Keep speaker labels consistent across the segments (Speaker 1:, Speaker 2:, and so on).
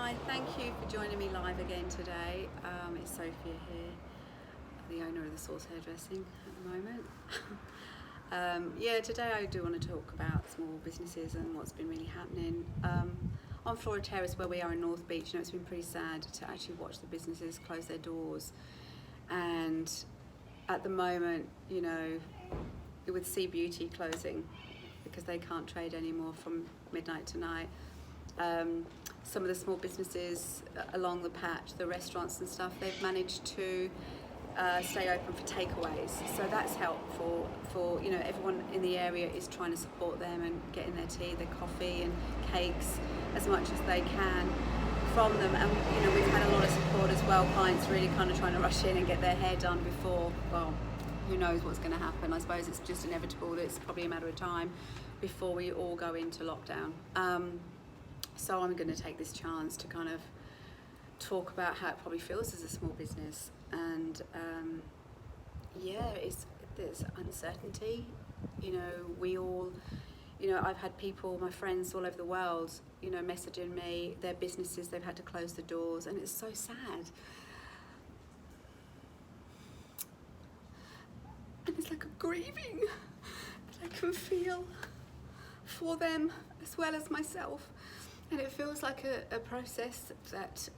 Speaker 1: Hi, thank you for joining me live again today. It's Sophia here, the owner of the Source Hairdressing at the moment. Today I do want to talk about small businesses and what's been really happening. On Flora Terrace, where we are in North Beach, it's been pretty sad to actually watch the businesses close their doors. And at the moment, with Sea Beauty closing because they can't trade anymore from midnight tonight. Some of the small businesses along the patch, the restaurants and stuff, they've managed to stay open for takeaways. So that's helpful for, everyone in the area is trying to support them and getting their tea, their coffee and cakes as much as they can from them. And, we've had a lot of support as well, clients really kind of trying to rush in and get their hair done before, well, who knows what's going to happen. I suppose it's just inevitable. It's probably a matter of time before we all go into lockdown. So I'm going to take this chance to kind of talk about how it probably feels as a small business. And there's uncertainty. We all, I've had people, my friends all over the world, messaging me, their businesses, they've had to close the doors, and it's so sad. And it's like a grieving that I can feel for them as well as myself. And it feels like a process that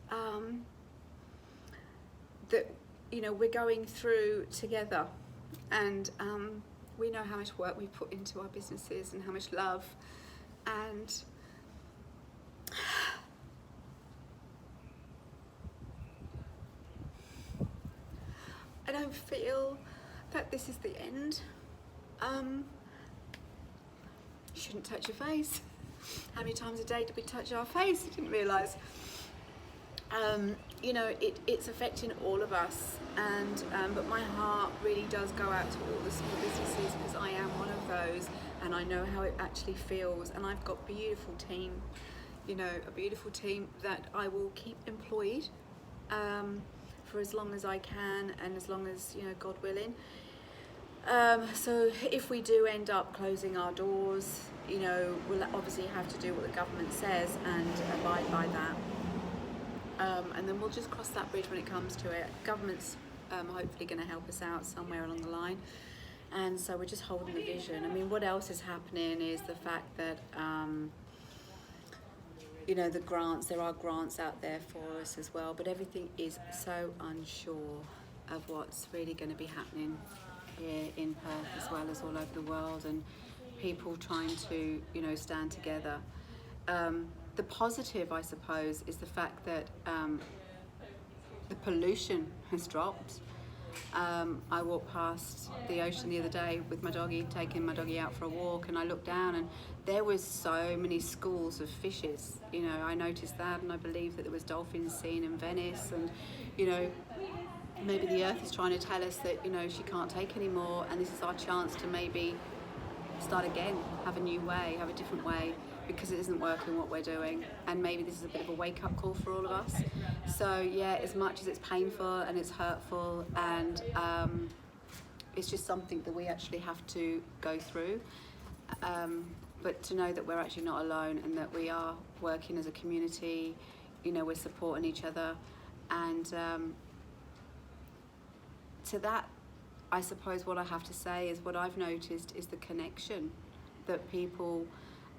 Speaker 1: we're going through together, and we know how much work we put into our businesses and how much love, and I don't feel that this is the end. You shouldn't touch your face. How many times a day do we touch our face? I didn't realise. It's affecting all of us, and but my heart really does go out to all the small businesses, because I am one of those, and I know how it actually feels. And I've got a beautiful team that I will keep employed for as long as I can, and as long as God willing. So if we do end up closing our doors, we'll obviously have to do what the government says and abide by that. And then we'll just cross that bridge when it comes to it. Government's hopefully going to help us out somewhere along the line. And so we're just holding the vision. I mean, what else is happening is the fact that, the grants, there are grants out there for us as well, but everything is so unsure of what's really going to be happening here in Perth as well as all over the world, and people trying to stand together. The positive, I suppose, is the fact that the pollution has dropped. I walked past the ocean the other day with my doggy, taking my doggy out for a walk, and I looked down and there was so many schools of fishes. I noticed that, and I believe that there was dolphins seen in Venice, and maybe the earth is trying to tell us that she can't take any more, and this is our chance to maybe start again, have a new way, have a different way, because it isn't working what we're doing. And maybe this is a bit of a wake-up call for all of us. So yeah, as much as it's painful and it's hurtful, and it's just something that we actually have to go through, but to know that we're actually not alone, and that we are working as a community, we're supporting each other. And to that, I suppose what I have to say is, what I've noticed is the connection that people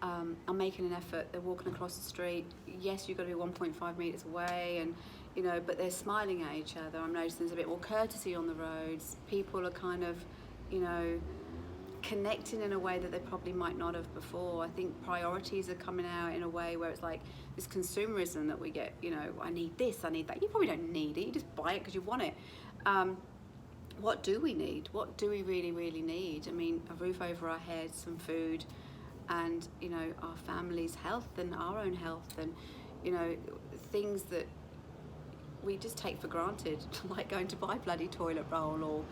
Speaker 1: are making an effort. They're walking across the street. Yes, you've got to be 1.5 metres away, and but they're smiling at each other. I'm noticing there's a bit more courtesy on the roads. People are kind of, connecting in a way that they probably might not have before. I think priorities are coming out in a way where it's like this consumerism that we get. I need this, I need that. You probably don't need it. You just buy it because you want it. What do we need? What do we really, really need? I mean, a roof over our heads, some food, and our family's health and our own health, and things that we just take for granted, like going to buy bloody toilet roll, or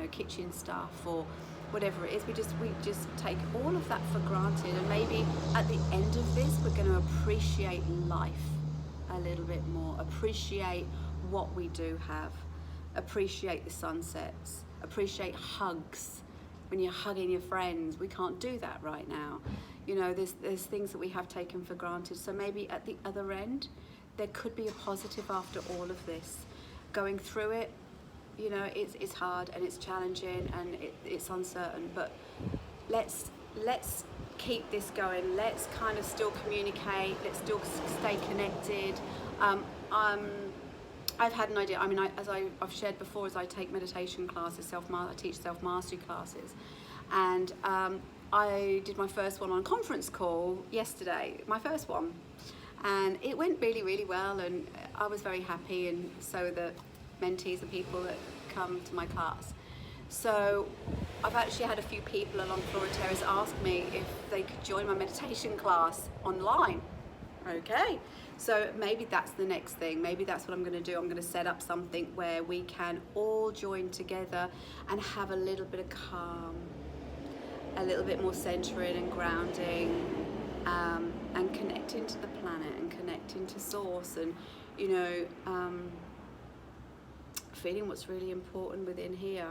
Speaker 1: kitchen stuff, or whatever it is. We just take all of that for granted, and maybe at the end of this we're going to appreciate life a little bit more, appreciate what we do have, appreciate the sunsets, appreciate hugs, when you're hugging your friends. We can't do that right now. There's things that we have taken for granted. So maybe at the other end, there could be a positive after all of this. Going through it, you know, it's hard and it's challenging and it's uncertain, but let's keep this going. Let's kind of still communicate. Let's still stay connected. I've had an idea. I mean, as I've shared before, as I take meditation classes, I teach self-mastery classes, and I did my first one on conference call yesterday, my first one, and it went really, really well, and I was very happy, and so the mentees and people that come to my class. So I've actually had a few people along Flora Terrace ask me if they could join my meditation class online. Okay, so maybe that's the next thing. Maybe that's what I'm going to do. I'm going to set up something where we can all join together and have a little bit of calm, a little bit more centering and grounding, and connecting to the planet and connecting to source, and, you know, feeling what's really important within here.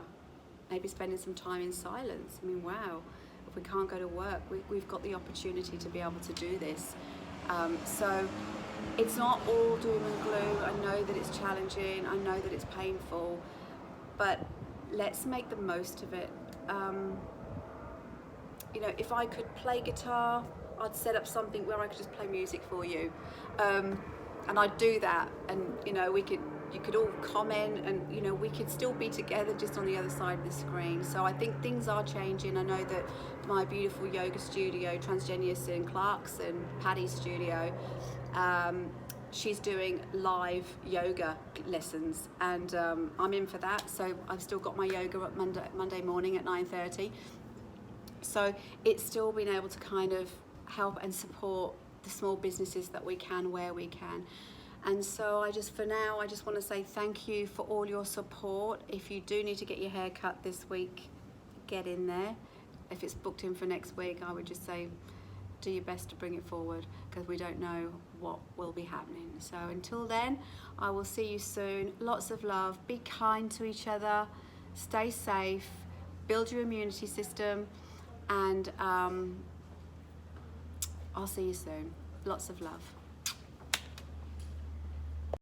Speaker 1: Maybe spending some time in silence. I mean, wow, if we can't go to work, we've got the opportunity to be able to do this. So it's not all doom and gloom. I know that it's challenging, I know that it's painful, but let's make the most of it. You know, if I could play guitar, I'd set up something where I could just play music for you, and I'd do that, and, you know, you could all comment, and, you know, we could still be together just on the other side of the screen. So I think things are changing. I know that my beautiful yoga studio, Transgenius in Clarkson, Paddy's studio, she's doing live yoga lessons, and I'm in for that. So I've still got my yoga at Monday morning at 9:30. So it's still been able to kind of help and support the small businesses that we can, where we can. And so for now, I just want to say thank you for all your support. If you do need to get your hair cut this week, get in there. If it's booked in for next week, I would just say do your best to bring it forward, because we don't know what will be happening. So until then, I will see you soon. Lots of love. Be kind to each other. Stay safe. Build your immunity system. And I'll see you soon. Lots of love.